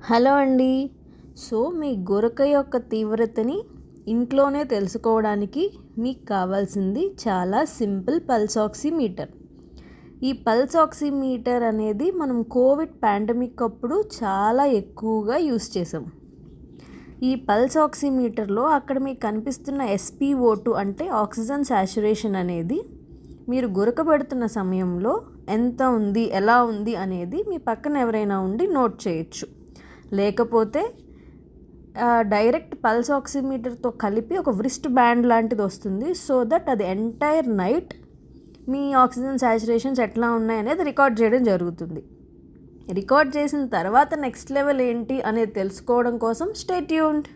Hello అండి. మీ గురక యొక్క తీవ్రతని ఇంట్లోనే తెలుసుకోవడానికి మీకు కావాల్సింది చాలా సింపుల్ పల్స్ ఆక్సిమీటర్. ఈ పల్స్ ఆక్సిమీటర్ అనేది మనం కోవిడ్ పాండమిక్ అప్పుడు చాలా ఎక్కువగా యూస్ చేసాం. ఈ పల్స్ ఆక్సిమీటర్లో అక్కడ మీకు కనిపిస్తున్న SpO2 అంటే ఆక్సిజన్ సాచురేషన్ అనేది మీరు గురక పెడుతున్న సమయంలో ఎంత ఉంది, ఎలా ఉంది అనేది మీ పక్కన ఎవరైనా ఉండి నోట్ చేయొచ్చు. లేకపోతే డైరెక్ట్ పల్స్ ఆక్సిమీటర్తో కలిపి ఒక వ్రిస్ట్ బ్యాండ్ లాంటిది వస్తుంది. సో దట్ అది ఎంటైర్ నైట్ మీ ఆక్సిజన్ సాచురేషన్స్ ఎట్లా ఉన్నాయనేది రికార్డ్ చేయడం జరుగుతుంది. రికార్డ్ చేసిన తర్వాత నెక్స్ట్ లెవెల్ ఏంటి అనేది తెలుసుకోవడం కోసం స్టే ట్యూన్డ్.